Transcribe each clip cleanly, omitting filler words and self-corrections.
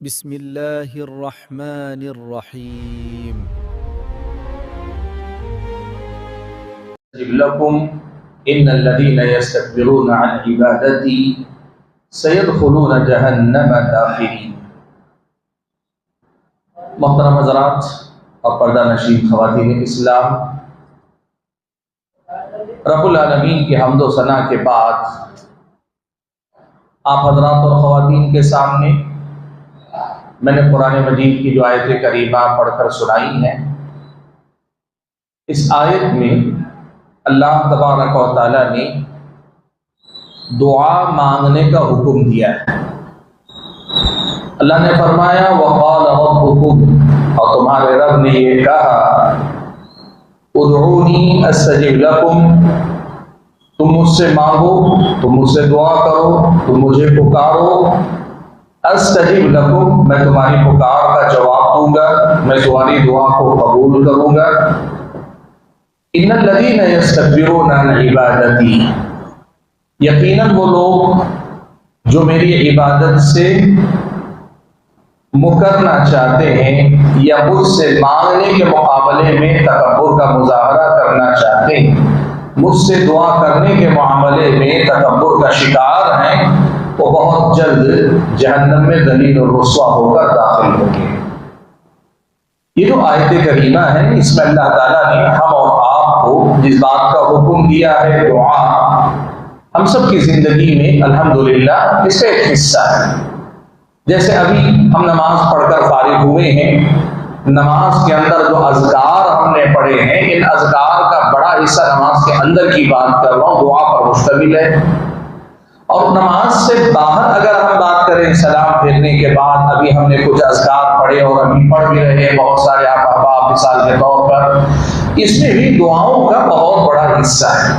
بسم اللہ الرحمن الرحیم۔ لكم ان الذين يستكبرون عن عبادتي سيدخلون جهنم داخرين۔ محترم حضرات اور پردہ نشین خواتین اسلام، رب العالمین کی حمد و ثنا کے بعد آپ حضرات اور خواتین کے سامنے میں نے قرآن مجید کی جو آیت کریمہ پڑھ کر سنائی ہیں، اس آیت میں اللہ تبارک و تعالیٰ نے دعا مانگنے کا حکم دیا ہے۔ اللہ نے فرمایا وقال ربکم، اور تمہارے رب نے یہ کہا ادعونی استجب لکم، تم مجھ سے مانگو، تم مجھ سے دعا کرو، تم مجھے پکارو، استجب لکم، میں تمہاری پکار کا جواب دوں گا، میں تمہاری دعا کو قبول کروں گا۔ ان الذین یستکبرون عن عبادتی، یقیناً وہ لوگ جو میری عبادت سے مکرنا چاہتے ہیں یا مجھ سے مانگنے کے مقابلے میں تکبر کا مظاہرہ کرنا چاہتے ہیں، مجھ سے دعا کرنے کے معاملے میں تکبر کا شکار ہیں، وہ بہت جلد جہنم میں ذلیل اور رسوا ہو کر داخل ہوں گے۔ یہ جو آیت کریمہ ہے، اس میں اللہ تعالیٰ نے ہم اور آپ کو جس بات کا حکم دیا ہے دعا، ہم سب کی زندگی میں الحمدللہ اس کا ایک حصہ ہے۔ جیسے ابھی ہم نماز پڑھ کر فارغ ہوئے ہیں، نماز کے اندر جو اذکار ہم نے پڑھے ہیں، ان اذکار کا بڑا حصہ نماز کے اندر کی بات کر رہا ہوں، دعا پر مشتمل ہے۔ اور نماز سے باہر اگر ہم بات کریں، سلام پھیرنے کے بعد ابھی ہم نے کچھ اذکار پڑھے اور ابھی پڑھ بھی رہے ہیں بہت سارے آپ احباب مثال کے طور پر، اس میں بھی دعاؤں کا بہت بڑا حصہ ہے۔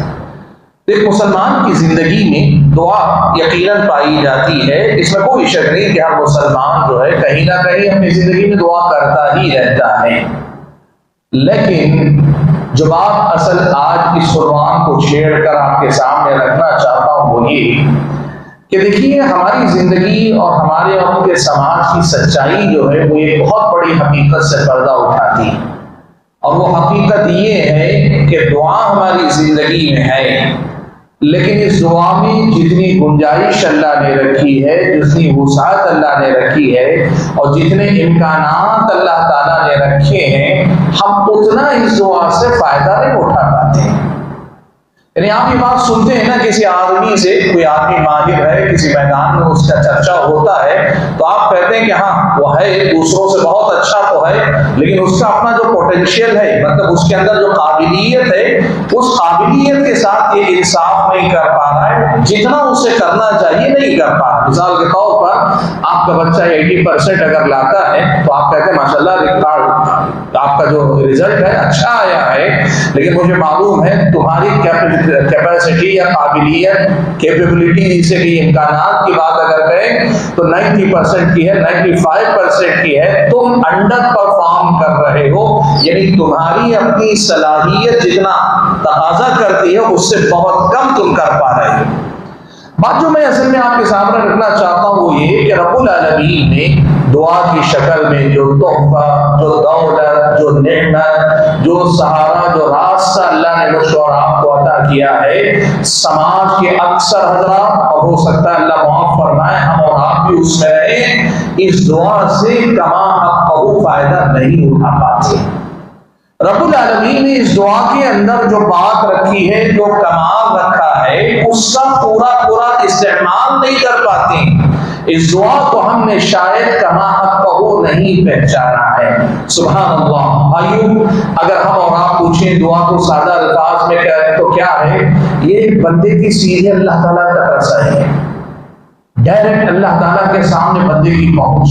ایک مسلمان کی زندگی میں دعا یقیناً پائی جاتی ہے، اس میں کوئی شک نہیں کہ ہر مسلمان جو ہے کہیں نہ کہیں اپنی زندگی میں دعا کرتا ہی رہتا ہے۔ لیکن جو بات اصل آج اس عنوان کو چھیڑ کر آپ کے سامنے رکھنا چاہتا ہوں وہ یہ کہ دیکھیے، ہماری زندگی اور ہمارے اور ان کے سماج کی سچائی جو ہے وہ ایک بہت بڑی حقیقت سے پردہ اٹھاتی ہے، اور وہ حقیقت یہ ہے کہ دعا ہماری زندگی میں ہے، لیکن اس دعا میں جتنی گنجائش اللہ نے رکھی ہے، جتنی وسعت اللہ نے رکھی ہے، اور جتنے امکانات اللہ تعالیٰ نے رکھے ہیں، ہم اتنا اس دعا سے فائدہ نہیں اٹھا پاتے ہیں۔ یعنی آپ یہ بات سنتے ہیں نا، کسی آدمی سے، کوئی آدمی ماہر ہے کسی میدان میں، اس کا چرچا ہوتا ہے تو آپ کہتے ہیں کہ ہاں وہ ہے دوسروں سے بہت اچھا تو ہے، لیکن اس کا اپنا جو پوٹینشیل ہے، مطلب اس کے اندر جو قابلیت ہے، اس قابلیت کے ساتھ یہ انصاف نہیں کر پا رہا ہے جتنا اسے کرنا چاہیے، نہیں کر پا رہا۔ مثال کے طور پر آپ کا بچہ 80% اگر لاتا ہے تو آپ کہتے ہیں ماشاءاللہ ریکارڈ آپ کا جو رزلٹ ہے اچھا آیا ہے، لیکن مجھے معلوم ہے تمہاری کیپیسٹی یا قابلیت، کیپیبلٹی جسے کہ امکانات کی بات اگر کریں تو 90% کی ہے، 95% کی ہے، تم انڈر پرفارم کر رہے ہو، یعنی تمہاری اپنی صلاحیت جتنا تقاضا کرتی ہے اس سے بہت کم تم کر پا رہے ہو۔ بات جو میں اصل میں آپ کے سامنے رکھنا چاہتا ہوں وہ یہ کہ رب العالمین نے دعا کی شکل میں جو تحفہ، جو دولت، جو نعمت، جو سہارا، جو راستہ اللہ نے مجھ اور آپ کو عطا کیا ہے، سماج کے اکثر حضرات، اور ہو سکتا ہے اللہ معاف فرمائے ہم اور آپ بھی اس میں رہیں، اس دعا سے کما حقہ فائدہ نہیں اٹھا پاتے۔ رب العالمین نے اس دعا کے اندر جو بات رکھی ہے، جو کمال رکھا ہے، اس کا پورا استعمال نہیں کر پاتے۔ اس دعا کو ہم نے شاید کما حقہ نہیں پہچانا ہے۔ سبحان اللہ بھائیو، اگر ہم اور آپ پوچھیں دعا کو سادہ الفاظ میں کہیں تو کیا ہے؟ یہ بندے کی سیدھے اللہ تعالیٰ تک رسائی ہے، ڈائریکٹ اللہ تعالیٰ کے سامنے بندے کی پہنچ،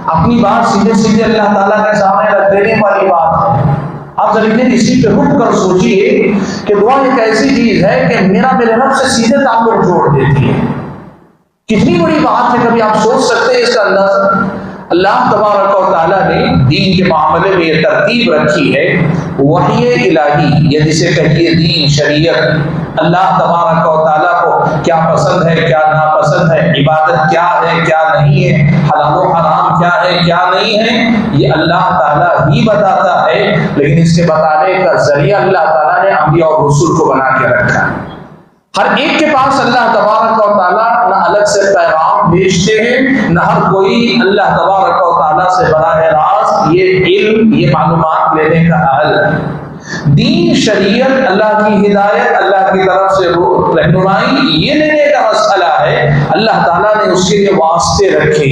اپنی بات سیدھے اللہ تعالیٰ کے سامنے رکھ دینے والی بات ہے۔ آپ ذرا اسی پہ رک کر سوچئے کہ دعا ایک ایسی چیز ہے کہ میرے رب سے سیدھے تعلق جوڑ دیتی ہے۔ کتنی بڑی بات ہے، کبھی آپ سوچ سکتے ہیں اس کا اندازہ؟ اللہ تبارک و تعالیٰ نے دین کے معاملے میں یہ ترتیب رکھی ہے، وحی الہی یا جسے کہیے دین، شریعت، اللہ تبارک و تعالیٰ کو کیا پسند ہے کیا ناپسند ہے، عبادت کیا ہے کیا نہیں ہے، حلال و حرام کیا ہے کیا نہیں ہے، یہ اللہ تعالیٰ ہی بتاتا ہے، لیکن اس کے بتانے کا ذریعہ اللہ تعالیٰ نے انبیاء اور رسول کو بنا کے رکھا ہے۔ ہر ایک کے پاس اللہ تبارک و تعالیٰ نہ الگ سے پیغام بھیجتے ہیں، نہ ہر کوئی اللہ تبارک و تعالیٰ سے براہ راست یہ علم یہ معلومات لینے کا اہل ہے۔ دین شریعت اللہ کی ہدایت اللہ کی طرف سے رہنمائی یہ لینے کا مسئلہ ہے، اللہ تعالیٰ نے اس کے لیے واسطے رکھے،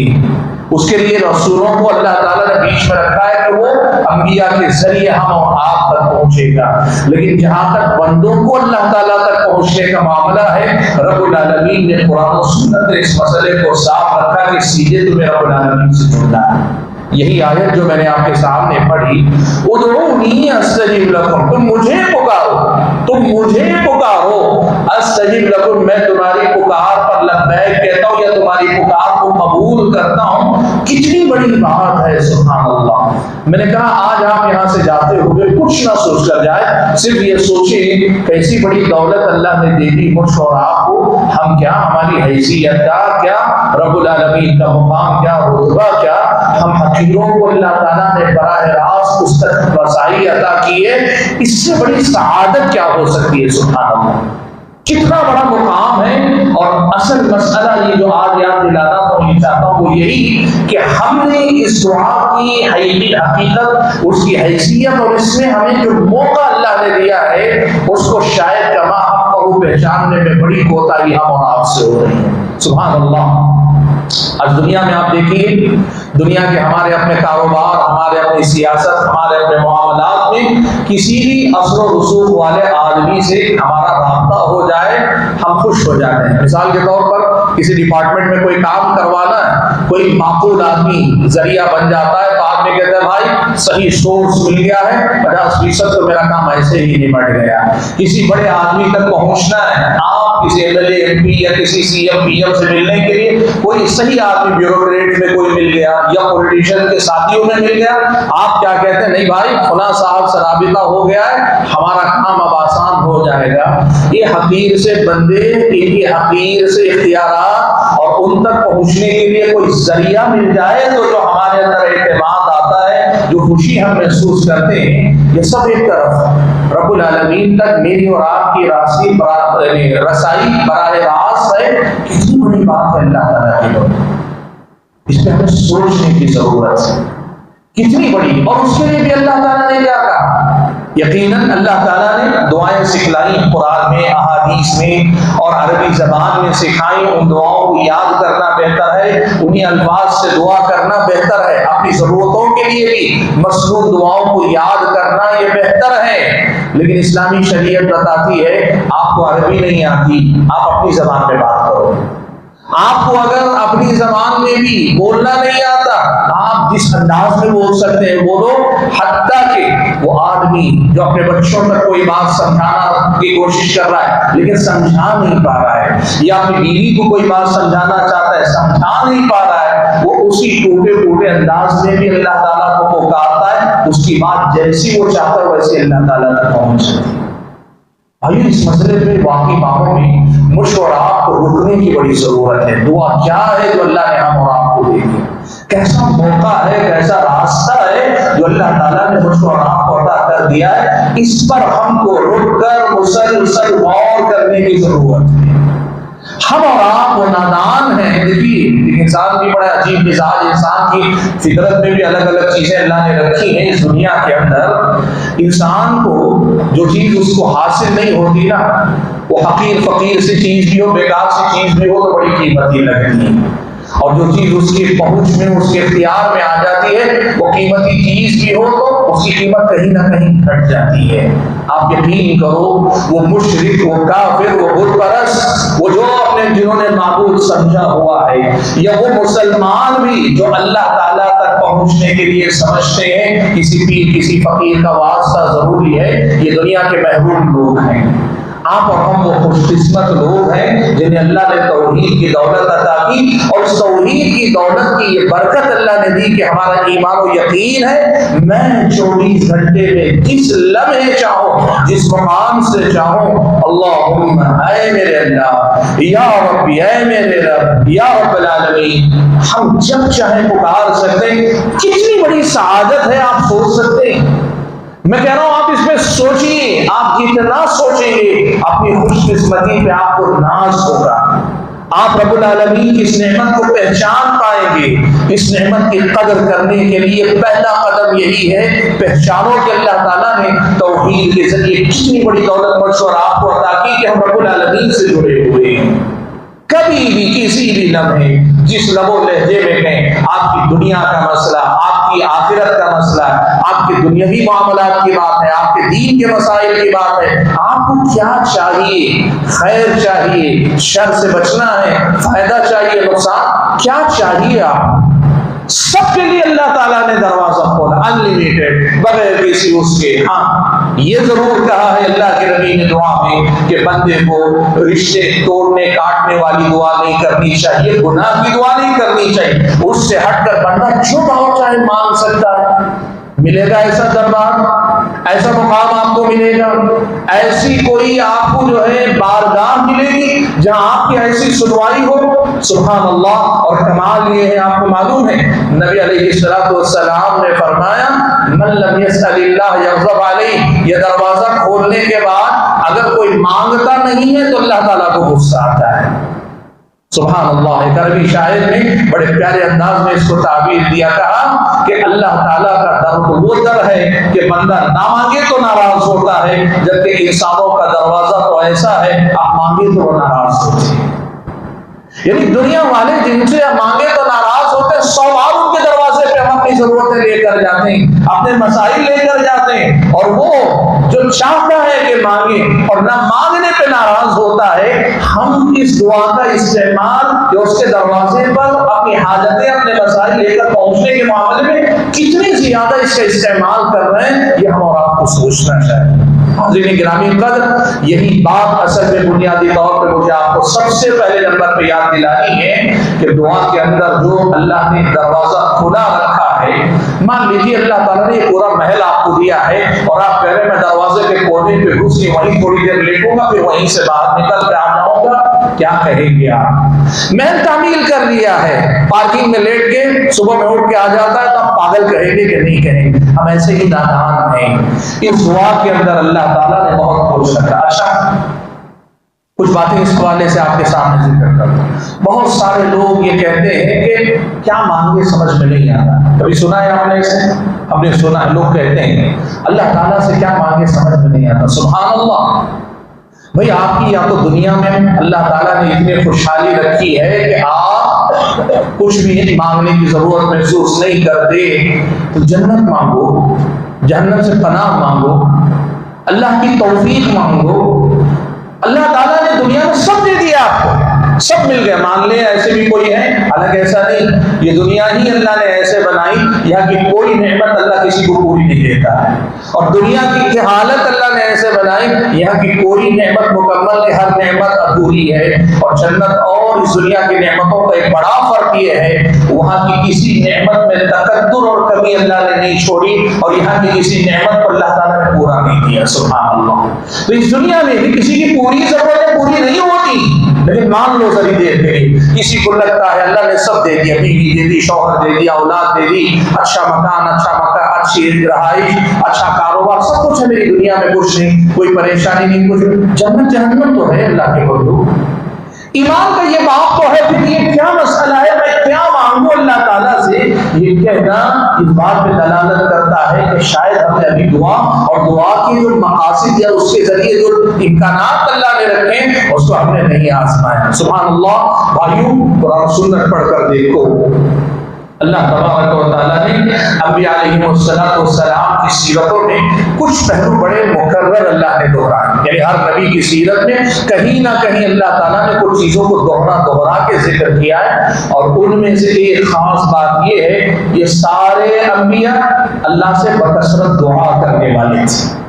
اس کے لیے رسولوں کو اللہ تعالیٰ نے بیچ میں رکھا ہے کہ وہ انبیاء کے ذریعے ہم اور آپ تک پہنچے گا، لیکن جہاں تک بندوں کو اللہ تعالیٰ تک پہنچنے کا معاملہ ہے، رب العالمین نے قرآن و سنت نے اس مسئلے کو صاف رکھا کہ سیدھے تمہیں رب العالمین سے جڑنا ہے۔ یہی آیت جو میں نے آپ کے سامنے پڑھی، ادعونی استجب لکم، تم مجھے پکارو، استجب لکم، میں تمہاری پکار پر لبیک کہتا ہوں یا تمہاری پکار کو قبول کرتا ہوں۔ کتنی بڑی بات ہے، سبحان اللہ۔ میں نے کہا آج آپ یہاں سے جاتے ہوئے کچھ نہ سوچ کر جائے، صرف یہ سوچیں کیسی بڑی دولت اللہ نے دے دی مجھ اور آپ کو، ہم کیا، ہماری حیثیت کیا، رب العالمین کا مقام کیا، رتبہ کیا، ہم حقیروں کو اللہ تعالیٰ نے براہ راست اس تک رسائی عطا کی ہے، اس سے بڑی سعادت کیا ہو سکتی ہے، سبحان اللہ۔ کتنا بڑا مقام ہے، اور اصل مسئلہ یہ جو آج یاد دلانا تو یہ چاہتا ہوں وہ یہی کہ ہم نے اس دعا کی حقیقت، اس کی حیثیت اور اس میں ہمیں جو موقع اللہ نے دیا ہے اس کو شاید کما حق کو پہچاننے میں بڑی کوتاہی ہم اور آپ سے ہو رہی ہے، سبحان اللہ۔ آج دنیا میں آپ دیکھیے، دنیا کے ہمارے اپنے کاروبار، ہمارے اپنی سیاست، ہمارے اپنے معاملات میں کسی بھی اثر و رسوخ والے آدمی سے ہمارا رابطہ ہو جائے ہم خوش ہو جاتے ہیں۔ مثال کے طور پر کسی ڈپارٹمنٹ میں کوئی کام کروانا ہے، کوئی معقول آدمی ذریعہ بن جاتا ہے تو آدمی کہتے ہیں بھائی صحیح سورس مل گیا ہے، 50% تو میرا کام ایسے ہی نمٹ گیا۔ کسی بڑے آدمی تک پہنچنا ہے، آپ کسی M L A M P یا کسی سی ایم پی ایم سے ملنے کے لیے کوئی صحیح آدمی بیوروکریٹ میں کوئی مل گیا یا پولیٹیشین کے ساتھیوں میں مل گیا، آپ کیا کہتے ہیں، نہیں بھائی فلاں صاحب سے رابطہ ہو گیا ہے، ہمارا کام اب آسان ہو جائے گا۔ یہ حقیر سے بندے، ان کی حقیر سے اختیارات اور ان تک پہنچنے کے لیے کوئی ذریعہ مل جائے تو جو ہمارے اندر اعتماد آتا ہے، جو خوشی ہم محسوس کرتے ہیں، یہ سب ایک طرف رب العالمین تک میری اور آپ کی رسائی براہ راست ہے۔ کتنی بڑی بات ہے اللہ تعالیٰ کی بات، اس پہ ہمیں سوچنے کی ضرورت ہے، کتنی بڑی۔ اور اس کے لیے بھی اللہ تعالیٰ نے کیا کہا، یقیناً اللہ تعالیٰ نے دعائیں سکھلائی قرآن میں، احادیث میں، اور عربی زبان میں سکھائی۔ ان دعاؤں کو یاد کرنا بہتر ہے، انہیں الفاظ سے دعا کرنا بہتر ہے، اپنی ضرورتوں کے لیے بھی مسنون دعاؤں کو یاد کرنا یہ بہتر ہے۔ لیکن اسلامی شریعت بتاتی ہے آپ کو عربی نہیں آتی، آپ اپنی زبان میں بات کرو۔ آپ کو اگر اپنی زبان میں بھی بولنا نہیں آتا، آپ جس انداز میں بول سکتے ہیں بولو، حتیٰ کہ وہ آدمی جو اپنے بچوں تک کوئی بات سمجھانا کی کوشش کر رہا ہے لیکن سمجھا نہیں پا رہا ہے، یا اپنی بیوی کو کوئی بات سمجھانا چاہتا ہے سمجھا نہیں پا رہا ہے، وہ اسی ٹوٹے پھوٹے انداز میں بھی اللہ تعالیٰ کو پکارتا ہے، اس کی بات جیسی وہ چاہتا ہے ویسے اللہ تعالیٰ تک پہنچ جاتی ہے۔ بھائی اس مسئلے پہ واقعی معنوں میں مجھ اور آپ کو رکنے کی بڑی ضرورت ہے۔ دعا کیا ہے جو اللہ نے ہم اور آپ کو دے دی، کیسا موقع ہے، کیسا راستہ ہے جو اللہ تعالیٰ نے مجھ اور آپ کو عطا کر دیا ہے، اس پر ہم کو رک کر مسلسل غور کرنے کی ضرورت ہے۔ ہم اور آپ وہ نادان ہیں۔ دیکھیے انسان بھی بڑا عجیب مزاج، انسان کی فطرت میں بھی الگ الگ چیزیں اللہ نے رکھی ہیں اس دنیا کے اندر۔ انسان کو جو چیز اس کو حاصل نہیں ہوتی نا، وہ حقیر فقیر سی چیز بھی ہو، بیکار سی چیز بھی ہو تو بڑی قیمتی لگتی ہے، اور جو چیز اس کی پہنچ میں، اس کے اختیار میں آ جاتی ہے، وہ قیمتی چیز بھی ہو تو اس کی قیمت کہیں نہ کہیں گھٹ جاتی ہے۔ آپ یقین کرو وہ مشرک، وہ کافر، وہ بت پرست، وہ جو اپنے جنہوں نے معبود سمجھا ہوا ہے، یا وہ مسلمان بھی جو اللہ تعالیٰ تک پہنچنے کے لیے سمجھتے ہیں کسی پیر کسی فقیر کا واسطہ ضروری ہے، یہ دنیا کے محروم لوگ ہیں۔ آپ اور ہم وہ خوش قسمت لوگ ہیں جنہیں اللہ نے توحید کی دولت عطا کی، اور اس توحید کی دولت کی یہ برکت اللہ نے دی کہ ہمارا ایمان و یقین ہے میں 24 گھنٹے میں جس لمحے چاہوں، جس مقام سے چاہوں، اللہم اے میرے اللہ، یا ربی اے میرے رب، یا رب العالمین، ہم جب چاہیں پکار سکتے ہیں۔ کتنی بڑی سعادت ہے، آپ سوچ سکتے ہیں؟ میں کہہ رہا ہوں آپ اس میں سوچیے، آپ جتنا سوچیں گے اپنی خوش قسمتی پہ آپ کو ناز ہوگا، آپ رب العالمین کی اس نعمت کو پہچان پائیں گے۔ اس نعمت کی قدر کرنے کے لیے پہلا قدم یہی ہے، پہچانو کہ اللہ تعالیٰ نے توحید کے ذریعے کتنی بڑی دولت بخش اور آپ کو عطا کی کہ ہم رب العالمین سے جڑے ہوئے ہیں۔ کبھی بھی کسی بھی لمحے جس لب و لہجے میں کہیں آپ کی دنیا کا مسئلہ، آپ کی آخرت کا مسئلہ، آپ کے دنیاوی معاملات کی بات ہے، آپ کے دین کے مسائل کی بات ہے، آپ کو کیا چاہیے؟ خیر چاہیے، شر سے بچنا ہے، فائدہ چاہیے، نقصان کیا چاہیے؟ آپ سب کے لیے اللہ تعالیٰ نے دروازہ کھولا، انلیمیٹڈ، بغیر کسی اس کے۔ ہاں یہ ضرور کہا ہے اللہ کے نبی نے دعا میں کہ بندے کو رشتے توڑنے کاٹنے والی دعا نہیں کرنی چاہیے، گناہ کی دعا نہیں کرنی چاہیے، اس سے ہٹ کر بندہ جو بہت چاہے مانگ سکتا ہے۔ ملے گا ایسا دربار، ایسا مقام آپ کو ملے گا، ایسی کوئی آپ کو جو ہے بارگاہ ملے گی جہاں آپ کی ایسی سنوائی ہو، سبحان اللہ۔ اور کمال یہ ہے، آپ کو معلوم ہے نبی علیہ السلام نے فرمایا من لم یسأل اللہ یغضب علیہ، یہ دروازہ کھولنے کے بعد اگر کوئی مانگتا نہیں ہے تو اللہ تعالیٰ کو غصہ آتا ہے۔ سبحان اللہ۔ ایک عربی شاعر نے بڑے پیارے انداز میں اس کو تعبیر دیا، کہا کہ اللہ تعالیٰ کا درد وہ در ہے کہ بندہ نہ مانگے تو ناراض ہوتا ہے، جبکہ انسانوں کا دروازہ تو ایسا ہے آپ مانگے تو وہ ناراض ہوتے ہیں۔ یعنی دنیا والے جن سے مانگے تو ناراض ہوتے ہیں، 100 بار ان کے دروازے پہ ہم اپنی ضرورتیں لے کر جاتے ہیں، اپنے مسائل لے کر جاتے ہیں، اور وہ جو چاہتا ہے کہ مانگے اور نہ مانگنے پہ ناراض ہوتا ہے، ہم اس دعا کا استعمال جو اس کے دروازے پر اپنی حاجتیں اپنے مسائل لے کر پہنچنے کے معاملے میں کتنی زیادہ اس کا استعمال کر رہے ہیں، یہ ہم اور آپ کو سوچنا چاہیے۔ حاضرین گرامی قدر، یہی بات اصل میں بنیادی طور پہ مجھے آپ کو سب سے پہلے نمبر پہ یاد دلانی ہے کہ دعا کے اندر جو اللہ نے دروازہ کھلا رکھا ہے، مان لیجیے اللہ تعالیٰ نے یہ پورا محل آپ کو دیا ہے اور آپ کہہ رہے ہیں میں دروازے کے کونے پہ گھس کے وہیں تھوڑی دیر لیٹوں گا، پھر وہیں سے باہر نکل کے آ جاؤں گا، کیا کہیں گے آپ؟ محل تعمیل کر لیا ہے، پارکنگ میں لیٹ کے صبح میں اٹھ کے آ جاتا ہے تو آپ پاگل کہیں گے کہ نہیں کہیں گے؟ ہم ایسے ہی نادان ہیں۔ اس دعا کے اندر اللہ تعالیٰ نے بہت کچھ رکھا۔ اچھا کچھ باتیں اس حوالے سے آپ کے سامنے ذکر کرتا ہوں۔ بہت سارے لوگ یہ کہتے ہیں کہ کیا مانگے سمجھ میں نہیں آتا، کبھی سنا ہے آپ نے اسے؟ ہم نے سنا ہے، لوگ کہتے ہیں اللہ تعالیٰ سے کیا مانگے سمجھ میں نہیں آتا۔ سبحان اللہ۔ بھئی آپ کی یا تو دنیا میں اللہ تعالیٰ نے اتنی خوشحالی رکھی ہے کہ آپ کچھ بھی مانگنے کی ضرورت محسوس نہیں کرتے، تو جنت مانگو، جہنم سے پناہ مانگو، اللہ کی توفیق مانگو۔ اللہ تعالیٰ نے دنیا میں سب دے دیا آپ کو، سب مل گئے، مان لیں ایسے بھی کوئی ہے، حالانکہ ایسا نہیں، یہ دنیا ہی اللہ نے ایسے بنائی یہاں کی کوئی نعمت اللہ کسی کو پوری نہیں دیتا ہے، اور دنیا کی حالت اللہ نے ایسے بنائی یہاں کی کوئی نعمت مکمل ہے، ہر نعمت ادھوری ہے۔ اور جنت اور اس دنیا کی نعمتوں کا ایک بڑا فرق یہ ہے، وہاں کی کسی نعمت میں تکدر اور کمی اللہ نے نہیں چھوڑی، اور یہاں کی کسی نعمت پر اللہ تعالیٰ نے پورا نہیں دیا۔ سبحان اللہ۔ تو اس دنیا میں بھی کسی کی پوری ضرورتیں پوری نہیں ہوتی، لیکن مان لو ذری دیر کے لیے کسی کو لگتا ہے اللہ نے سب دے دیا، بیوی دے دی، شوہر دے دیا، اولاد دے دی، اچھا مکان، اچھی رہائش، اچھا کاروبار، سب کچھ ہے میری دنیا میں، کچھ نہیں، کوئی پریشانی نہیں، کچھ جنت جہنم تو ہے اللہ کے بندو۔ ایمان کا یہ بات تو ہے، پھر یہ کیا مسئلہ ہے میں کیا مانگوں اللہ تعالیٰ سے؟ یہ کہنا اس بات پہ دلالت کرتا ہے کہ شاید ہم نے ابھی دعا اور دعا کی جو مقاصد یا اس کے ذریعے جو امکانات اللہ نے رکھے اس کو ہم نے نہیں آزمایا۔ سبحان اللہ۔ بھائیوں قرآن سنت پڑھ کر دیکھو، اللہ تبارک و تعالیٰ نے انبیاء علیہ السلام کی سیرتوں میں کچھ پہلو بڑے مکرر اللہ نے دہرائے، یعنی ہر نبی کی سیرت میں کہیں نہ کہیں اللہ تعالیٰ نے کچھ چیزوں کو دوہرا کے ذکر کیا ہے، اور ان میں سے ایک خاص بات یہ ہے یہ سارے انبیاء اللہ سے بکثرت دعا کرنے والے تھے۔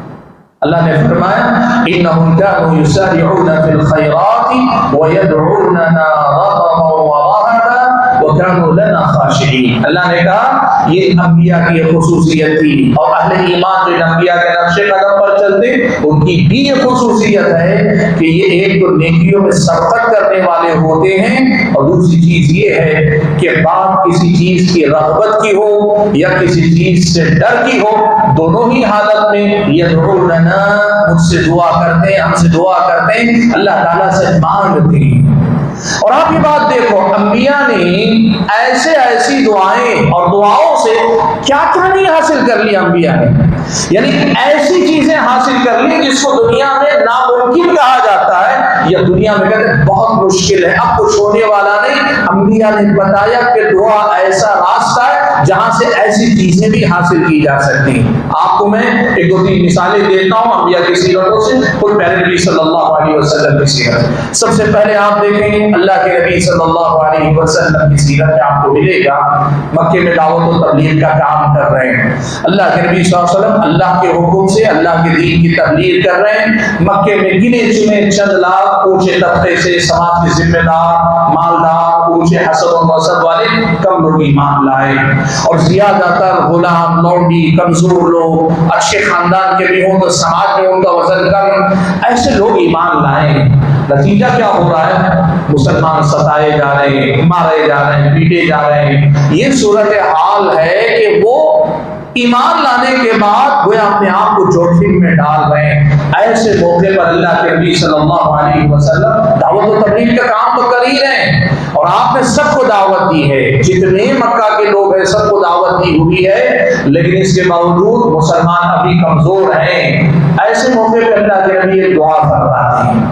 اللہ نے فرمایا انہم کانوا یسارعون فی الخیرات ویدعوننا رغبا ورہبا وکانوا لنا خاشعین۔ اللہ نے کہا یہ انبیاء کی خصوصیت تھی، اور اہل ایمان جو انبیاء کے نقش قدم پر چلتے ان کی بھی یہ خصوصیت ہے کہ یہ ایک تو نیکیوں میں سبقت کرنے والے ہوتے ہیں، اور دوسری چیز یہ ہے کہ بات کسی چیز کی رغبت کی ہو یا کسی چیز سے ڈر کی ہو، دونوں ہی حالت میں یدعوننا مجھ سے دعا کرتے ہیں، ہم سے دعا کرتے ہیں، اللہ تعالیٰ سے مانگتے ہیں۔ اور آپ یہ بات دیکھو، انبیاء نے ایسی دعائیں اور دعاؤں سے کیا کیا نہیں حاصل کر لیا انبیاء نے، یعنی ایسی چیزیں حاصل کر لی جس کو دنیا میں ناممکن کہا جاتا ہے، یا دنیا میں کہتے ہیں بہت مشکل ہے، اب کچھ ہونے والا نہیں۔ انبیاء نے بتایا کہ دعا ایسا راستہ ہے جہاں سے ایسی چیزیں بھی حاصل کی جا سکتی ہیں۔ آپ کو میں ایک دو تین مثالیں دیتا ہوں انبیاء کی سیرتوں سے، خود پیارے نبی صلی اللہ علیہ وسلم کی سیرت۔ سب سے پہلے آپ دیکھیں اللہ کے نبی صلی اللہ علیہ وسلم کی سیرت میں آپ کو ملے گا مکے میں دعوت و تبلیغ کا کام کر رہے ہیں۔ اللہ کے نبی صلی اللہ علیہ وسلم اللہ کے حکم سے اللہ کے دین کی تبلیغ کر رہے ہیں۔ مکے میں گنے چنے چند لاکھ اونچے طبقے سے سماج کے ذمہ دار، مالدار، اونچے حسب و نسب والے کم لوگ ایمان لائے، اور زیادہ تر غلام، لونڈی، کمزور لوگ، اچھے خاندان کے بھی ہوں تو سماج میں ان کا وزن کم، ایسے لوگ ایمان لائے۔ نتیجہ کیا ہو رہا ہے؟ مسلمان ستائے جا رہے ہیں، مارے جا رہے ہیں، پیٹے جا رہے ہیں۔ یہ صورتحال ہے کہ وہ ایمان لانے کے بعد وہ اپنے آپ کو جوخم میں ڈال رہے ہیں۔ ایسے موقع پر اللہ کے نبی صلی اللہ علیہ وسلم دعوت و تبلیغ کا کام تو کر ہی رہے ہیں، اور آپ نے سب کو دعوت دی ہے، جتنے مکہ کے لوگ ہیں سب کو دعوت دی ہوئی ہے، لیکن اس کے باوجود مسلمان ابھی کمزور ہیں۔ ایسے موقع پہ اللہ کے نبی ایک دعا فرماتے ہیں،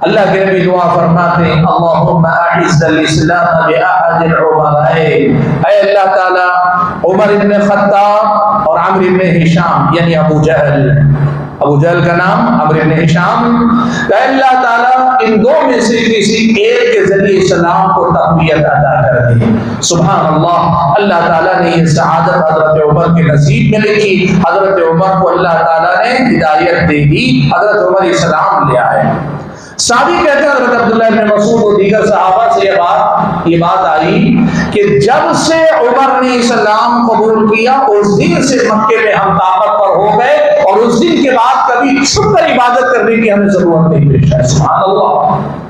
اللہ کے نبی دعا فرماتے ہیں اللہم اعز الاسلام باحد العمرائے، اے اللہ تعالی عمر ابن خطاب اور عمرو ابن ہشام یعنی ابو جہل کا نام عمرو ابن ہشام، اے اللہ تعالی ان دو میں سے کسی ایک کے ذریعے اسلام کو تقویت عطا کر دے۔ سبحان اللہ، اللہ تعالیٰ نے یہ سعادت حضرت عمر کے نصیب میں لکھی، حضرت عمر کو اللہ تعالیٰ نے ہدایت دے دی، حضرت عمر اسلام لے آئے۔ صحابی کہتے ہیں حضرت عبداللہ بن مسعود اور دیگر صحابہ سے یہ بات آئی کہ جب سے عمر نے اسلام قبول کیا اس دن سے مکے میں ہم طاقت پر ہو گئے، اور اس دن کے بعد کبھی چھپ کر عبادت کرنے کی ہمیں ضرورت نہیں پیش آئی۔ سبحان اللہ،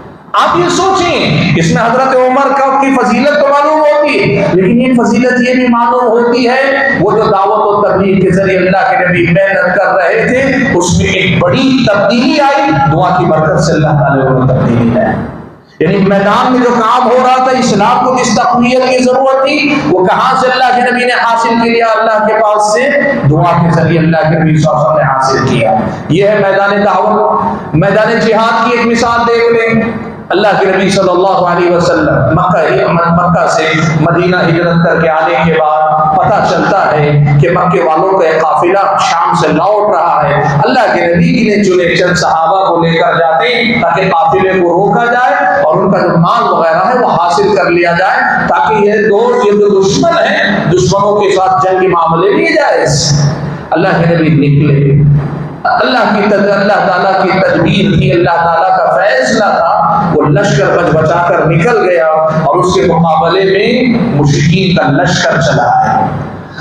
آپ یہ سوچیں، اس میں حضرت عمر کی فضیلت تو معلوم ہوتی ہے، لیکن یہ فضیلت یہ بھی معلوم ہوتی ہے وہ جو دعوت و تبلیغ کے ذریعے اللہ کے نبی محنت کر رہے تھے اس میں ایک بڑی تبدیلی آئی، دعا کی برکت سے اللہ تعالیٰ کو تبدیلی ہے۔ یعنی میدان میں جو کام ہو رہا تھا، اسلام کو جس تقویت کی ضرورت تھی، وہ کہاں سے اللہ کے نبی نے حاصل کیا؟ اللہ کے پاس سے دعا کے ذریعے اللہ کے نبی صلی اللہ علیہ وسلم نے حاصل کیا۔ یہ ہے میدان دعوت۔ میدان جہاد کی ایک مثال دیکھ لیں، اللہ کے نبی صلی اللہ علیہ وسلم مکہ سے مدینہ ہجرت کر کے آنے کے بعد پتہ چلتا ہے کہ مکے والوں کا ایک قافلہ شام سے لوٹ رہا ہے۔ اللہ کے نبی نے چنے چند صحابہ کو لے کر جاتے تاکہ قافلے کو روکا جائے اور ان کا جو مال وغیرہ ہے وہ حاصل کر لیا جائے، تاکہ یہ جو دشمن ہیں دشمنوں کے ساتھ جنگ کے معاملے بھی جائز۔ اللہ کے نبی نکلے، اللہ تعالیٰ کی تدبیر تھی، اللہ تعالیٰ کا فیصلہ تھا، وہ لشکر بچ بچا کر نکل گیا اور اس کے مقابلے میں مشرکین کا لشکر چلا ہے۔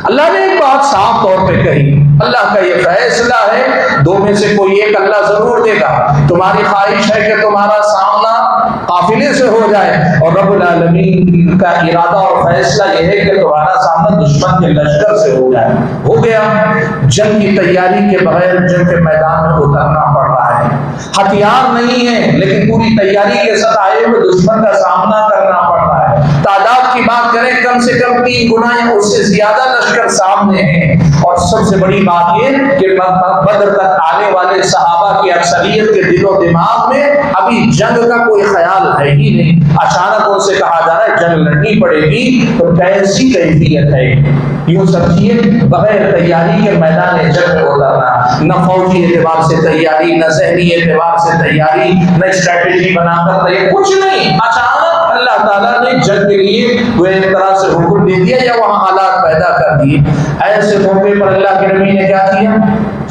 اللہ نے ایک بات صاف طور پہ کہی، اللہ کا یہ فیصلہ ہے، دو میں سے کوئی ایک اللہ ضرور دے گا۔ تمہاری خواہش ہے کہ تمہارا سامنا قافلے سے ہو جائے، اور رب العالمین کا ارادہ اور فیصلہ یہ ہے کہ تمہارا سامنا دشمن کے لشکر سے ہو جائے۔ ہو گیا، جنگ کی تیاری کے بغیر جنگ کے میدان میں اترنا پڑ رہا ہے، ہتھیار نہیں ہے لیکن پوری تیاری کے ساتھ آئے ہوئے دشمن کا سامنا کرنا پڑ رہا ہے۔ تعداد کی بات کریں کم سے کم 3 گنا یا اس سے زیادہ لشکر سامنے ہیں، اور سب سے بڑی بات یہ کہ بدر تک آنے والے صحابہ کی اکثریت کے دل و دماغ میں ابھی جنگ کا کوئی خیال ہے ہی نہیں۔ اچانک ان سے کہا جا رہا ہے جنگ لڑنی پڑے گی، تو کیسی کیفیت ہے؟ یوں سمجھیے بغیر تیاری کے میدان جنگ میں اترنا، نہ فوجی اعتبار سے تیاری، نہ ذہنی اعتبار سے تیاری، نہ اسٹریٹجی بنا کر تیاری، کچھ نہیں۔ اچانک اللہ تعالیٰ نے جنگ کے لیے وہ ایک طرح سے حکم دے دیا یا وہاں حالات پیدا کر دیے۔ ایسے موقع پر اللہ کے نبی نے کیا کیا؟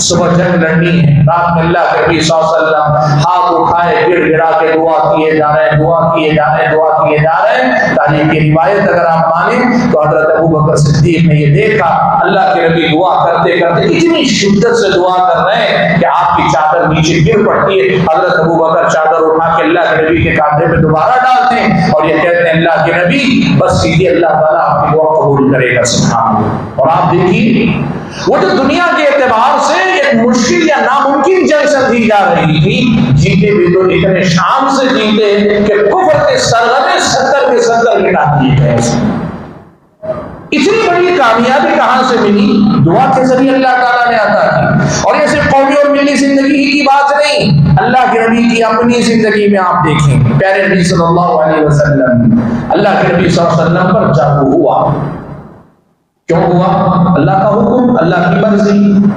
صبح جنگ لڑنی ہے، رات میں اللہ کے نبی صلی اللہ علیہ وسلم ہاتھ اٹھائے گڑ گڑا کے دعا کیے جا رہے ہیں، دعا کیے جا رہے ہیں، دعا کیے جا رہے ہیں۔ تاریخ کی روایت اگر آپ مانیں تو حضرت ابوبکر صدیق نے یہ دیکھا اللہ کے نبی دعا کرتے کرتے اتنی شدت سے دعا کر رہے ہیں کہ آپ کی چادر نیچے گر پڑتی ہے۔ حضرت ابوبکر چادر اٹھا کے اللہ کے نبی کے کاندھے پہ دوبارہ ڈالتے ہیں اور یہ کہتے ہیں اللہ کے نبی بس سیدھی اللہ تعالیٰ آپ کی دعا قبول کرے گا، سبحان اللہ۔ اور آپ دیکھیے وہ جو دنیا کے اعتبار سے ایک مشکل یا ناممکن جنگ سمجھی جا رہی تھی، جیتے بھی تو اتنے شان سے جیتے کہ کفر کے سرغنے 70 کے 70 مٹا دیے گئے۔ اتنی بڑی کامیابی کہاں سے ملی؟ دعا کے ذریعے اللہ تعالیٰ نے عطا کی۔ اور یہ صرف قومی اور ملی زندگی کی بات نہیں، اللہ کے نبی کی اپنی زندگی میں آپ دیکھیں، پیارے نبی صلی اللہ علیہ وسلم، اللہ کے نبی صلی اللہ علیہ وسلم پر جادو ہوا۔ کیوں ہوا؟ اللہ کا حکم، اللہ کی مرضی۔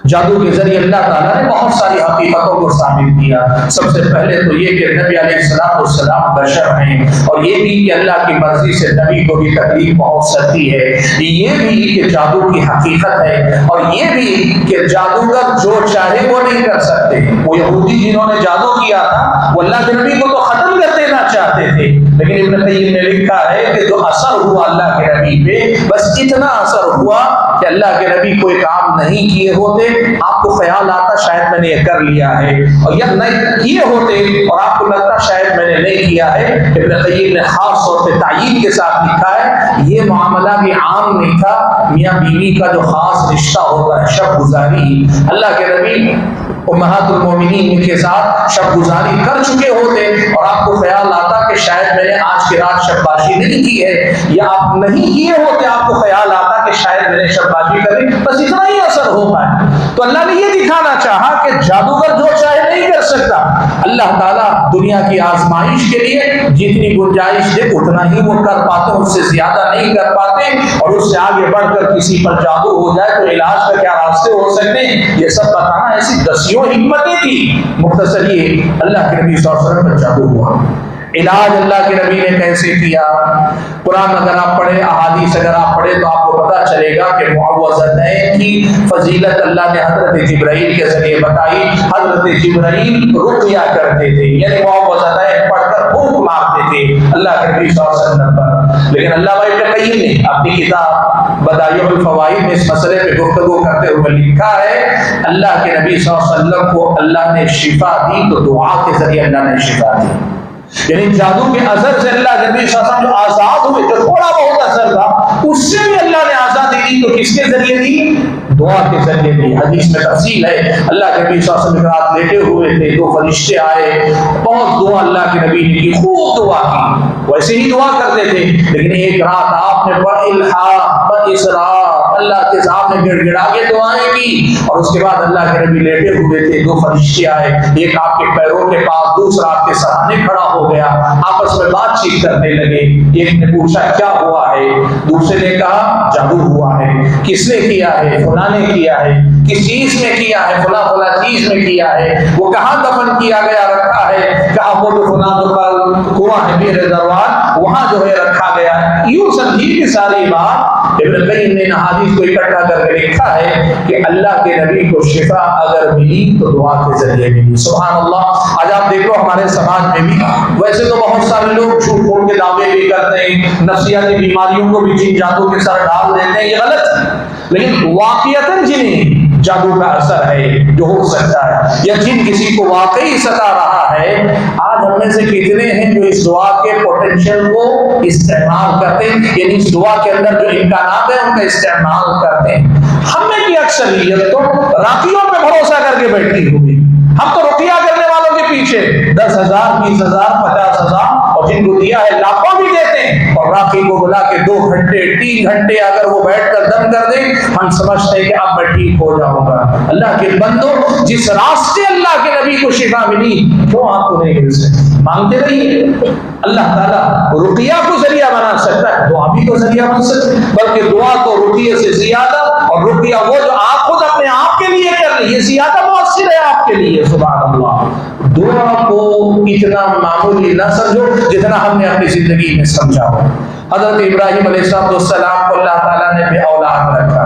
جادو کے ذریعے اللہ تعالیٰ نے بہت ساری حقیقتوں کو ثابت کیا۔ سب سے پہلے تو یہ کہ نبی علیہ السلام بشر ہیں، اور یہ بھی کہ اللہ کی مرضی سے نبی کو بھی تکلیف پہنچ سکتی ہے، یہ بھی کہ جادو کی حقیقت ہے، اور یہ بھی کہ جادوگر جو چاہے وہ نہیں کر سکتے۔ وہ یہودی جنہوں نے جادو کیا تھا وہ اللہ کے نبی کو تو ختم کر دینا چاہتے تھے، لیکن ابن قیم نے لکھا ہے کہ جو اثر ہوا اللہ کے نبی پہ، بس اتنا اثر ہوا کہ اللہ کے نبی کوئی کام نہیں کیے ہوتے، آپ کو خیال آتا شاید میں نے یہ کر لیا ہے، اور یا نہیں کیے ہوتے اور آپ کو لگتا شاید میں نے نہیں کیا ہے۔ ابن قیم نے خاص طور پہ تعیین کے ساتھ لکھا ہے یہ معاملہ بھی عام نہیں تھا، میاں بیوی کا جو خاص رشتہ ہوتا ہے شب گزاری، اللہ کے نبی امہات المومنین کے ساتھ شب گزاری کر چکے ہوتے، اور آپ کو خیال آتا کہ شاید میں نے آج کی رات شب بازی نہیں کی ہے، یا آپ نہیں کیے ہوتے آپ کو خیال آتا کہ شاید میں نے شب بازی کری، بس اتنا ہی اثر ہو پائے۔ تو اللہ نے یہ دکھانا چاہا کہ جادوگر جو چاہے نہیں کر سکتا، اللہ تعالیٰ دنیا کی آزمائش کے لیے جتنی گنجائش دے اتنا ہی وہ کر پاتے، اس سے زیادہ نہیں کر پاتے، اور اس سے آگے بڑھ کر کسی پر جادو ہو جائے تو علاج کا کیا راستے ہو سکتے ہیں یہ سب بتانا ایسی دسیوں حکمتیں تھی۔ مختصر یہ اللہ کے نبی صلی اللہ علیہ وسلم پر جادو ہوا۔ علاج اللہ کے نبی نے کیسے کیا؟ قرآن اگر آپ پڑھیں، احادیث اگر آپ پڑھیں تو آپ کو پتہ چلے گا کہ معوذتین کی فضیلت اللہ نے حضرت جبرائیل کے ذریعے بتائی۔ حضرت جبرائیل رقیہ کرتے تھے، یعنی معوذتین پڑھ کر پھونک مارتے تھے اللہ کے نبی صلی اللہ علیہ وسلم پر۔ لیکن اللہ ابن قیم نے اپنی کتاب بدائع الفوائد میں اس مسئلے پہ گفتگو کرتے ہوئے لکھا ہے اللہ کے نبی صلی اللہ علیہ وسلم کو اللہ نے شفا دی تو دعا کے ذریعے اللہ نے شفا دی، یعنی جادو کے اثر سے اللہ کے نبی صلی اللہ علیہ وسلم جو آزاد ہوئے، جو تھوڑا بہت اثر تھا اس سے بھی اللہ نے آزادی دی، تو کس کے ذریعے دی؟ دعا کے ذریعے دی۔ حدیث میں تفصیل ہے، اللہ کے نبی صلی اللہ علیہ وسلم رات لیٹے ہوئے تھے، دو فرشتے آئے، بہت دعا اللہ کے نبی نے کی، خوب دعا کی، ویسے ہی دعا کرتے تھے، لیکن ایک رات آپ نے بِالْحَاءِ وَإِسْرَاء اللہ کے سامنے گڑ گڑا کے دعائیں کی، اور اس کے بعد اللہ کے نبی لیٹے ہوئے تھے، دو فرشتے آئے، ایک آپ کے پیروں کے پاس، دوسرا آپ کے سامنے کھڑا ہو گیا، آپس میں بات چیت کرنے لگے۔ ایک نے پوچھا کیا ہوا ہے، دوسرے نے کہا جادو ہوا ہے۔ کس نے کیا ہے؟ فلاں نے کیا ہے۔ کس چیز میں کیا ہے؟ فلاں فلاں چیز میں کیا ہے۔ وہ کہاں دفن کیا گیا رکھا ہے؟ کہا وہ جو فلاں کنواں ہے میرے دربار وہاں جو ہے رکھا گیا ہے۔ یوں سمجھی کہ ساری بات ابن قیم نے حدیث کو اکٹھا کر کے لکھا ہے کہ اللہ کے نبی کو شفا اگر ملی تو دعا کے ذریعے ملی۔ سبحان اللہ۔ آج آپ دیکھ لو ہمارے سماج میں بھی ویسے تو بہت سارے لوگ جھوٹ بول کے دعوے بھی کرتے ہیں، نفسیاتی بیماریوں کو بھی جن جادو کے سر ڈال دیتے ہیں، یہ غلط ہے، لیکن واقعتاً جنہیں جادو کا اثر ہے جو ہو سکتا ہے، یا جن کسی کو واقعی ستا رہا ہے، آج ہم میں سے کتنے ہیں جو اس دعا کے پوٹینشیل کو استعمال کرتے ہیں، یعنی اس دعا کے اندر جو امکانات ہیں ان کا استعمال کرتے ہیں۔ ہم میں کی اکثریت تو راقیوں پہ بھروسہ کر کے بیٹھی ہوئی، ہم تو رقیہ کرنے والوں کے پیچھے 10,000 20,000 50,000 اور جن کو دیا ہے لاکھوں بھی دیتے ہیں، اور راقی کو بلا کے 2 گھنٹے 3 گھنٹے اگر وہ بیٹھ کر دم کر دیں ہم سمجھتے ہیں کہ اب میں ٹھیک ہو جاؤں گا۔ اللہ کے بندو، جس راستے اللہ کے نبی کو شفا ملی کیوں آپ کو نہیں مل سکتی؟ مانگتے رہیے، اللہ تعالیٰ رقیہ کو ذریعہ بنا سکتا ہے، دعا بھی تو ذریعہ بن سکتا ہے، بلکہ دعا تو رقیہ سے زیادہ، اور رقیہ وہ جو آپ خود اپنے آپ کے لیے کر رہی ہے زیادہ مؤثر ہے آپ کے لیے۔ سبحان اللہ۔ دعا کو اتنا معمولی نہ سمجھو جتنا ہم نے اپنی زندگی میں سمجھا ہو۔ حضرت ابراہیم علیہ السلام کو اللہ تعالیٰ نے بے اولاد رکھا،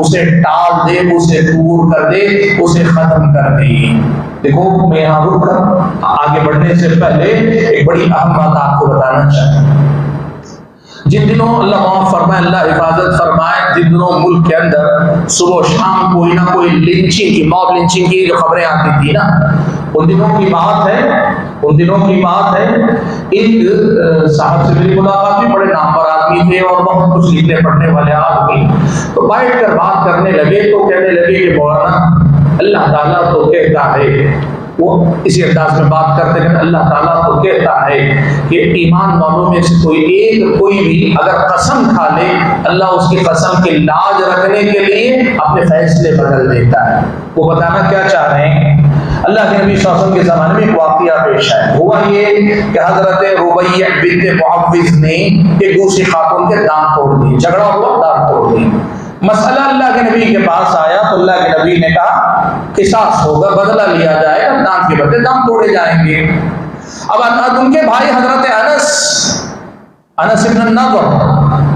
اسے ٹال دے، اسے دور کر دے، اسے ختم کر دے۔ دیکھو میں یہاں رک کر آگے بڑھنے سے پہلے ایک بڑی اہم بات آپ کو بتانا چاہتا ہوں۔ جن دنوں اللہ معاف فرمائے، اللہ حفاظت فرمائے، جن دنوں ملک کے اندر صبح و شام کوئی نہ کوئی لنچنگ کی، موب لنچنگ کی جو خبریں آتی تھی نا، ان دنوں کی بات ہے ایک صاحب سے میری ملاقات بھی، بڑے نامور آدمی تھے اور بہت کچھ لکھنے پڑھنے والے آدمی، تو بیٹھ کر بات کرنے لگے تو کہنے لگے کہ مولانا اللہ تعالیٰ تو کہتا ہے، وہ اسی انداز میں بات کرتے ہیں، اللہ تعالیٰ تو کہتا ہے کہ ایمان والوں میں سے کوئی بھی اگر قسم کھا لے، اللہ اس کی قسم کی لاج رکھنے کے لیے اپنے فیصلے بدل دیتا ہے۔ وہ بتانا کیا چاہ رہے ہیں؟ اللہ کے نبی صلی اللہ علیہ وسلم کے زمانے میں ایک واقعہ پیش ہے، ہوا یہ کہ حضرت ربیع بنت معوذ نے ایک دوسری خاتون کے دانت توڑ دیے، جھگڑا ہوا، دانت توڑ دیے۔ مسئلہ اللہ کے نبی کے پاس آیا تو اللہ کے نبی نے کہا قصاص ہوگا، بدلہ لیا جائے گا، دانت کے بدلے دانت توڑے جائیں گے۔ اب ان کے بھائی حضرت انس بن النضر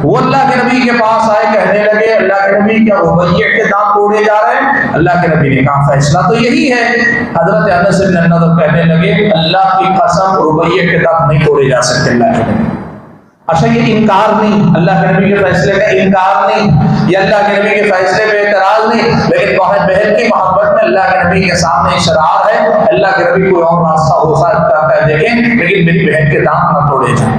وہ اللہ کے نبی کے پاس آئے، کہنے لگے اللہ کے نبی کیا ربیع کے دانت توڑے جا رہے ہیں؟ اللہ کے نبی نے کہا فیصلہ تو یہی ہے۔ حضرت انس بن النضر کہنے لگے اللہ کی قسم ربیع کے دانت نہیں توڑے جا سکتے اللہ کے نبی۔ اچھا یہ انکار نہیں، اللہ کے نبی کے فیصلے کا انکار نہیں، یا اللہ کے نبی کے فیصلے پہ اعتراض نہیں، لیکن بہن کی محبت میں اللہ کے نبی کے سامنے اشرار ہے، اللہ کے نبی کوئی اور راستہ ہو سکتا ہے دیکھیں، لیکن میری بہن کے دانت نہ توڑے جائیں۔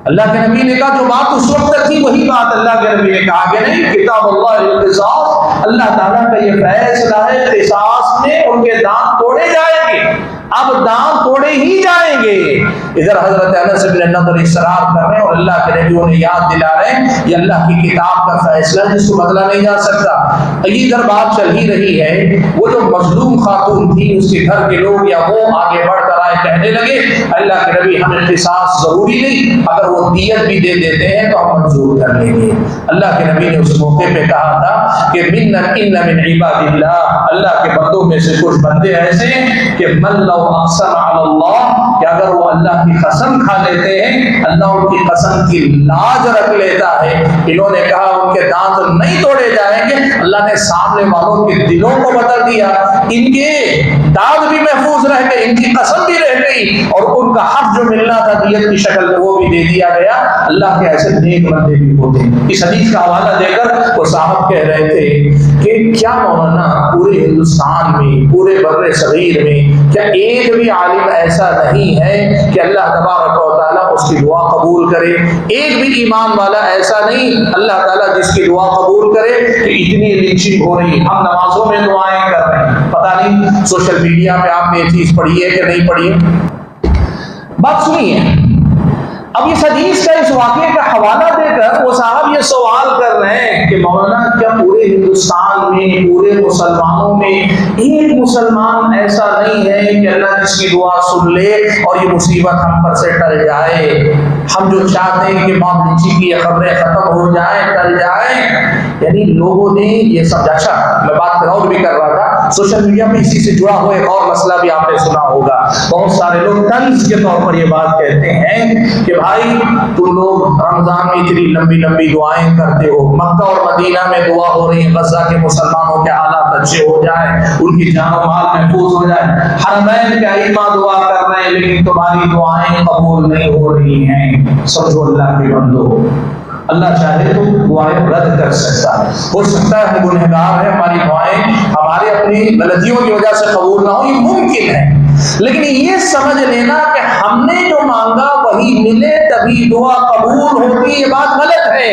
اللہ کے نبی نے کہا جو بات اس وقت تک تھی وہی بات اللہ کے نبی نے کہا کہ نہیں، کتاب اللہ القصاص، اللہ تعالیٰ کا یہ فیصلہ ہے، قصاص میں ان کے دانت توڑے جائیں گے، اب دانت توڑے ہی جائیں گے۔ ادھر حضرت انس بن النضر اصرار کر رہے ہیں اور اللہ کے نبی انہیں یاد دلا رہے ہیں یہ اللہ کی کتاب کا فیصلہ جس کو بدلا نہیں جا سکتا۔ ادھر بات چل ہی رہی ہے، وہ جو مظلوم خاتون تھی اس کے گھر کے لوگ یا وہ آگے بڑھ کر آئے، کہنے لگے اللہ کے نبی ہمیں قصاص ضروری نہیں، اگر وہ دیت بھی دے دیتے ہیں تو ہم منظور کر لیں گے۔ اللہ کے نبی نے اس موقع پہ کہا تھا کہ ان من عباد اللہ، اللہ کے بندوں میں سے کچھ بندے ایسے کہ من لو اقسم علی اللہ، کہ اگر وہ اللہ کی قسم کھا لیتے ہیں اللہ ان کی قسم کی لاج رکھ لیتا ہے۔ انہوں نے کہا ان کے دانت نہیں توڑے جائیں گے، اللہ نے سامنے والوں کے دلوں کو بدل دیا، ان کے دانت بھی محفوظ رہ گئے، ان کی قسم بھی رہ گئی، اور ان کا حق جو ملنا تھا دیت کی شکل میں وہ بھی دے دیا گیا۔ اللہ کے ایسے نیک بندے بھی ہوتے ہیں۔ اس حدیث کا حوالہ دے کر وہ صاحب کہہ رہے تھے کہ کیا مولانا پورے ہندوستان میں، پورے بر صغیر میں کیا ایک بھی عالم ایسا نہیں ہے کہ اللہ تبارک و تعالیٰ اس کی دعا قبول کرے؟ ایک بھی ایمان والا ایسا نہیں اللہ تعالیٰ جس کی دعا قبول کرے کہ اتنی لنچنگ ہو رہی، ہم نمازوں میں دعائیں کر رہے ہیں، پتہ نہیں سوشل میڈیا پہ آپ نے یہ چیز پڑھی ہے کہ نہیں پڑھی ہے؟ بات سنیے، اب اس حدیث کا اس واقعے کا حوالہ دے کر وہ صاحب یہ سوال کر رہے ہیں کہ مولانا کیا پورے ہندوستان میں، پورے مسلمانوں میں ایک مسلمان ایسا نہیں ہے کہ اللہ جس کی دعا سن لے اور یہ مصیبت ہم پر سے ٹل جائے؟ ہم جو چاہتے ہیں کہ موب لنچنگ کی خبریں ختم ہو جائیں، ٹل جائیں، یعنی لوگوں نے یہ سمجھا۔ اچھا میں بات کراؤڈ بھی کر رہا تھا، سوشل میڈیا پہ اسی سے جڑا ہوا ایک اور مسئلہ بھی آپ نے سنا ہوگا، بہت سارے لوگ طنز کے طور پر یہ بات کہتے ہیں کہ بھائی تم لوگ رمضان میں اتنی لمبی لمبی دعائیں کرتے ہو، مکہ اور مدینہ میں دعا ہو رہی ہے غزہ کے مسلمانوں کے حالات اچھے ہو جائیں، ان کی جان و مال محفوظ ہو جائے، حرمین کے ائمہ دعا کر رہے ہیں لیکن تمہاری دعائیں قبول نہیں ہو رہی ہیں۔ سمجھو اللہ کے بندو، اللہ چاہے تو دعائیں رد کر سکتا ہے، ہو سکتا ہے ہم گنہگار ہیں، ہماری دعائیں ہمارے اپنی غلطیوں کی وجہ سے قبول نہ ہو، یہ ممکن ہے، لیکن یہ سمجھ لینا کہ ہم نے جو مانگا وہی ملے تبھی دعا قبول ہوتی، یہ بات غلط ہے۔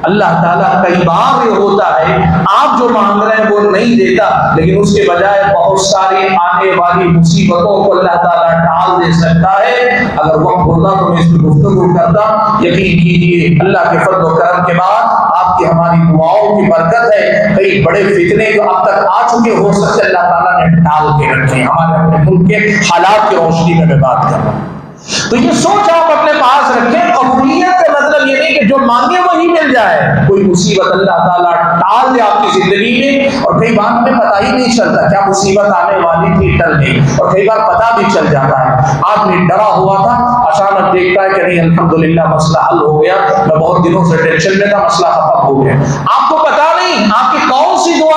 اللہ تعالیٰ کئی بار یہ ہوتا ہے آپ جو مانگ رہے ہیں وہ نہیں دیتا، لیکن اس کے بجائے بہت ساری آنے والی مصیبتوں کو اللہ تعالیٰ ٹال دے سکتا ہے۔ اگر وقت ہوتا تو میں اس میں گفتگو کرتا، یقین کیجیے اللہ کے فضل و کرم کے بعد آپ کی ہماری دعاؤں کی برکت ہے، کئی بڑے فتنے جو اب تک آ چکے ہو سکتے اللہ تعالیٰ نے ٹال کے رکھے ہمارے اپنے ملک کے حالات کی روشنی میں بات کر رہا ہوں۔ تو یہ سوچ آپ اپنے پاس رکھیں، قبولیت کا مطلب یہ نہیں کہ جو مانگے وہی مل جائے، کوئی مصیبت اللہ تعالیٰ ٹال دے آپ کی زندگی میں، اور کئی بار ہمیں پتہ ہی نہیں چلتا کیا مصیبت آنے والی تھی ٹل گئی، اور کئی بار پتہ بھی چل جاتا ہے، آدمی ڈرا ہوا تھا اچانک دیکھتا ہے کہ نہیں الحمدللہ مسئلہ حل ہو گیا، میں بہت دنوں سے ٹینشن میں تھا، مسئلہ ختم ہو گیا، آپ کو پتہ نہیں آپ کی کون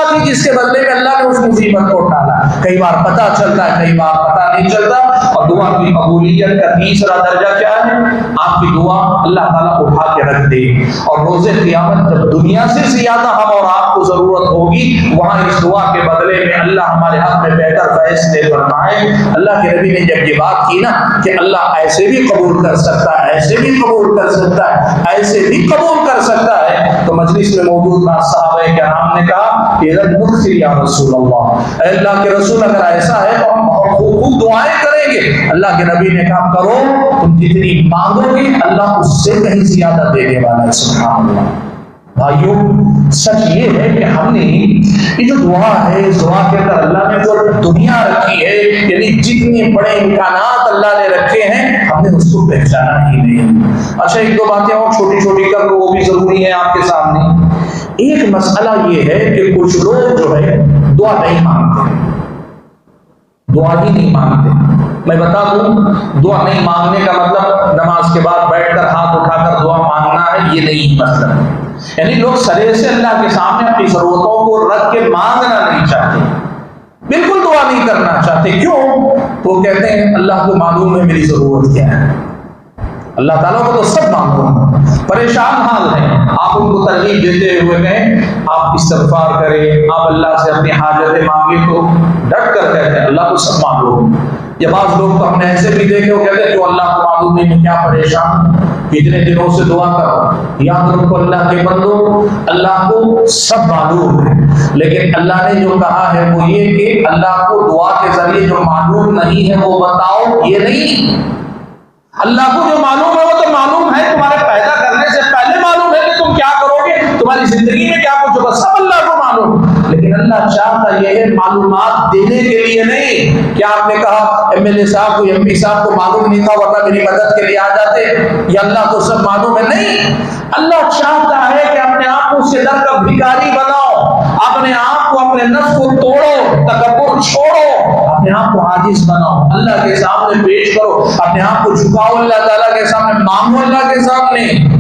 تھی جس کے بدلے میں اللہ نے اس مصیبت کو ٹالا. کئی بار پتہ چلتا ہے, کئی بار پتہ نہیں چلتا. اور دعا کی قبولیت کا تیسرا درجہ کیا ہے؟ آپ کی دعا اللہ تعالیٰ اٹھا کے رکھ دے, اور روز قیامت جب دنیا سے زیادہ ہم اور آپ کو ضرورت ہوگی, وہاں اس دعا کے بدلے میں اللہ ہمارے حق میں بہتر فیصلے فرمائے. اللہ کے نبی نے جب یہ بات کی نا کہ اللہ ایسے بھی قبول کر سکتا ہے, ایسے بھی قبول کر سکتا ہے, ایسے بھی قبول کر سکتا ہے, تو مجلس میں موجود صحابہ کرام نے کہا کہ یا رسول اللہ, اے اللہ کے رسول اگر ایسا ہے تو ہم بہت خوب دعائیں کریں گے. اللہ کے نبی نے کہا کرو, تم جتنی مانگو گے اللہ اس سے کہیں زیادہ دینے والا ہے. سبحان اللہ. بھائیو, سچ یہ ہے کہ ہم نے یہ جو دعا ہے, اس دعا کے اندر اللہ نے جو دنیا رکھی ہے, یعنی جتنے بڑے امکانات اللہ نے رکھے ہیں, ہم نے اس کو پہچانا ہی نہیں. اچھا, ایک دو باتیں اور چھوٹی چھوٹی کر لو, وہ بھی ضروری ہے آپ کے سامنے. ایک مسئلہ یہ ہے کہ کچھ لوگ جو ہے دعا نہیں مانگتے, دعا ہی نہیں مانگتے. میں بتا دوں, دعا نہیں مانگنے کا مطلب نماز کے بعد بیٹھ کر ہاتھ اٹھا کر دعا مانگنا ہے, یہ نہیں مطلب. یعنی لوگ سرے سے اللہ کے سامنے اپنی ضرورتوں کو رکھ کے مانگنا نہیں چاہتے, بالکل دعا نہیں کرنا چاہتے. کیوں؟ وہ کہتے ہیں اللہ کو معلوم ہے میری ضرورت کیا ہے, اللہ تعالیٰ کو تو سب معلوم ہے. پریشان حال ہیں, آپ ان کو ترغیب دیتے ہوئے کہیں آپ استغفار کریں, آپ اللہ سے اپنی حاجتیں مانگیں, تو ڈٹ کر کہتے ہیں اللہ کو سب معلوم. یا بعض لوگ تو ہم نے ایسے بھی دیکھے, وہ کہتے ہیں جو اللہ کو معلوم نہیں, میں کیا پریشان, اتنے دنوں سے دعا کرو. یاد رکھو اللہ کے بندو, اللہ کو سب معلوم ہے, لیکن اللہ نے جو کہا ہے وہ یہ کہ اللہ کو دعا کے ذریعے جو معلوم نہیں ہے وہ بتاؤ, یہ نہیں. اللہ کو جو معلوم ہے وہ تو معلوم ہے, تمہارے پیدا کرنے سے پہلے معلوم ہے کہ تم کیا کرو گے, تمہاری زندگی میں کیا کچھ ہوگا, سب اللہ کو معلوم. لیکن اللہ چاہتا یہ ہے معلومات دینے کے لیے نہیں. کیا آپ نے کہا ایم ایل اے صاحب کو, ایم پی صاحب کو معلوم نہیں تھا ورنہ میری مدد کے لیے آ جاتے, یا اللہ کو سب معلوم ہے؟ نہیں. اللہ چاہتا ہے کہ اپنے آپ کو اس کے در کا بھکاری بناؤ, اپنے آپ کو, اپنے نفس کو توڑو, تکبر چھوڑو, اپنے آپ کو عاجز بناؤ, اللہ کے سامنے پیش کرو, اپنے آپ کو جھکاؤ اللہ تعالیٰ کے سامنے, مانگو اللہ کے سامنے.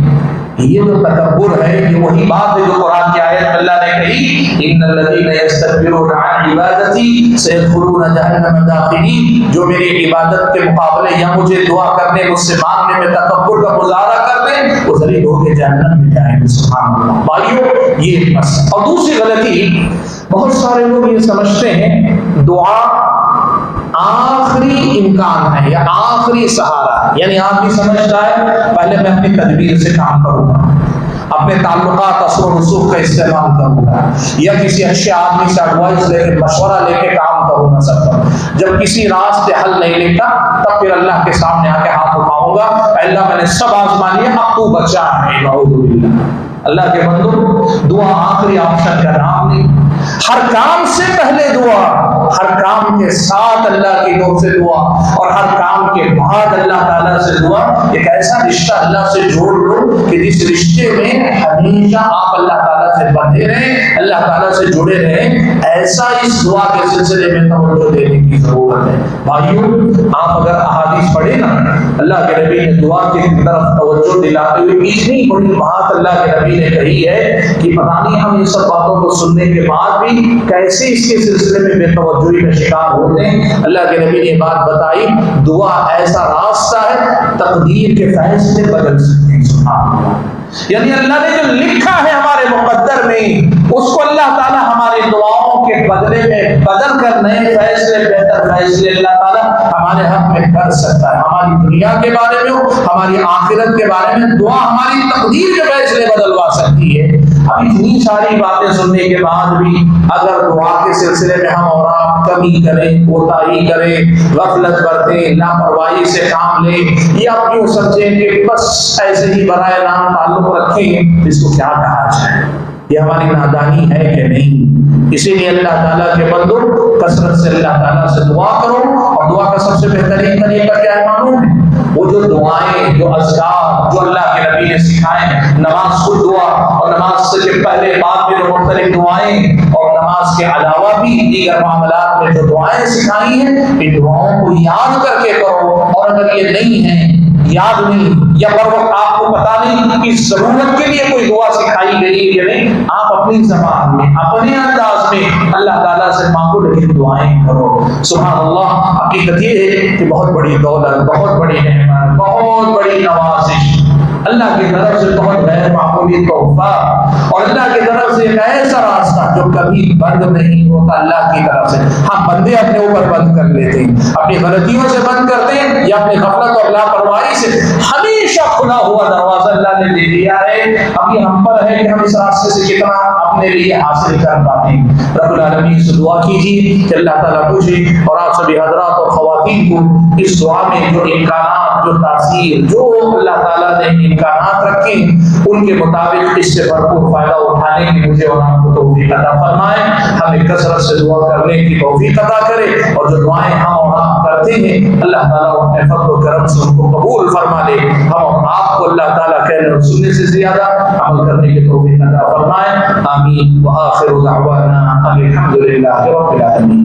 یہ جو تکبر ہے, یہ وہی بات ہے جو قرآن کی آیت اللہ نے کہی ان الذین یستکبرون عن عبادتی سیدخلون جہنم داخلین. جو میری عبادت کے مقابلے یا مجھے دعا کرنے, مجھ سے مانگنے میں تکبر کا مظاہرہ کرتے ہیں, وہ ذلیل ہو کے جہنم میں جائیں گے. سبحان اللہ. بھائیو, یہ مسئلہ. اور دوسری غلطی, بہت سارے لوگ یہ سمجھتے ہیں دعا آخری امکان ہے یا آخری سہارا. یعنی آدمی سمجھتا ہے پہلے میں اپنی تدبیر سے کام کروں گا, اپنے تعلقات اثر و رسوخ کا استعمال کروں گا, یا کسی اچھے آدمی سے ایڈوائز لے کے, مشورہ لے کے کام کروں گا سب پر. جب کسی راستے حل نہیں لیتا تب پھر اللہ کے سامنے آ کے ہاتھ اٹھاؤں گا, اللہ میں نے سب آزما لیا, اب تو بچا ہے. نعوذ باللہ. اللہ کے بندو, دعا آخری آپشن کا نام نہیں. ہر کام سے پہلے دعا, ہر کام کے ساتھ اللہ کی نور سے دعا, اور ہر کام کے بعد اللہ تعالیٰ سے دعا. ایک ایسا رشتہ اللہ سے جوڑ لو کہ جس رشتے میں ہمیشہ آپ اللہ تعالیٰ سے بندھے رہیں, اللہ تعالیٰ سے جڑے رہیں. ایسا اس دعا کے سلسلے میں توجہ دینے کی ضرورت ہے. بھائیو, آپ اگر احادیث پڑھیں نا, اللہ کے نبی نے دعا کی طرف توجہ دلاتے ہوئے اتنی بڑی بات اللہ کے نبی نے کہی ہے کہ پتہ نہیں ہم ان سب باتوں کو سننے کے بعد بھی کیسے اس کے سلسلے میں بے توجہی کا شکار ہوتے ہیں. اللہ کے نبی نے بات بتائی, دعا ایسا راستہ ہے تقدیر کے فیصلے بدل سکتے ہیں. سبحان اللہ. یعنی اللہ نے جو لکھا ہے ہمارے مقدر میں, اس کو اللہ تعالیٰ ہماری دعاؤں کے بدلے میں بدل کر نئے فیصلے, بہتر فیصلے اللہ تعالیٰ ہمارے حق میں کر سکتا ہے. ہماری دنیا کے بارے میں ہو, ہماری آخرت کے بارے میں, دعا ہماری تقدیر کے فیصلے بدلوا سکتی ہے. اب اتنی ساری باتیں سننے کے بعد بھی اگر دعا کے سلسلے میں ہم اور آپ کمی کریں, کوتاہی کریں, غفلت برتیں, لاپرواہی سے کام لیں, یا یوں سمجھیں کہ بس ایسے ہی براہ راست تعلق رکھیں, اس کو کیا کہا جائے؟ یہ ہماری نادانی ہے کہ نہیں؟ اسی لیے اللہ تعالیٰ کے بندو, کثرت سے اللہ تعالیٰ سے دعا کرو. اور دعا کا سب سے بہترین طریقہ کیا ہے معلوم ہے؟ وہ جو دعائیں, جو اذکار جو اللہ کے نبی نے سکھائے ہیں, نماز خود دعا, اور نماز سے پہلے بعد میں مختلف دعائیں, اور نماز کے علاوہ بھی دیگر معاملات میں جو دعائیں سکھائی ہیں, ان دعاؤں کو یاد کر کے کرو. اور اگر یہ نہیں ہے, یاد نہیں یا بر وقت آپ کو پتا نہیں کہ ضرورت کے لیے کوئی دعا سکھائی گئی ہے یا نہیں، آپ اپنی زبان میں اپنے انداز میں اللہ تعالیٰ سے مانگو، لیکن دعائیں کرو۔ سبحان اللہ، حقیقت یہ ہے کہ بہت بڑی دولت، بہت بڑی نعمت، بہت بڑی نوازش اللہ کی طرف سے، بہت غیر معمولی تحفہ، اور اللہ کی طرف سے ایک ایسا راستہ جو کبھی بند نہیں ہوتا اللہ کی طرف سے۔ ہم بندے اپنے اوپر بند کر لیتے ہیں، اپنی غلطیوں سے بند کرتے ہیں یا اپنی غفلت اور لاپرواہی سے۔ ہمیشہ کھلا ہوا دروازہ اللہ نے دے دیا ہے، اب یہ ہم پر ہے کہ ہم اس راستے سے کتنا اپنے لیے حاصل کر پاتے ہیں۔ رب العالمین سے دعا کیجیے کہ اللہ تعالیٰ مجھے اور آپ سبھی حضرات اور خواتین کو اس دعا میں جو امکانات، جو تاثیر، جو اللہ تعالیٰ نے امکانات رکھے ان کے مطابق اس سے بھرپور فائدہ اٹھانے کی مجھے اور آپ کو توفیق عطا فرمائے، ہمیں کثرت سے دعا کرنے کی توفیق عطا کرے، اور جو دعائیں ہم اور آپ کرتے ہیں اللہ تعالیٰ اپنے فضل و کرم سے ان کو قبول فرما لے، ہم اور آپ کو اللہ تعالیٰ کہنے اور سننے سے زیادہ عمل کرنے کی توفیق عطا فرمائے۔ آمین۔ وآخر دعوانا الحمد للہ رب العالمین۔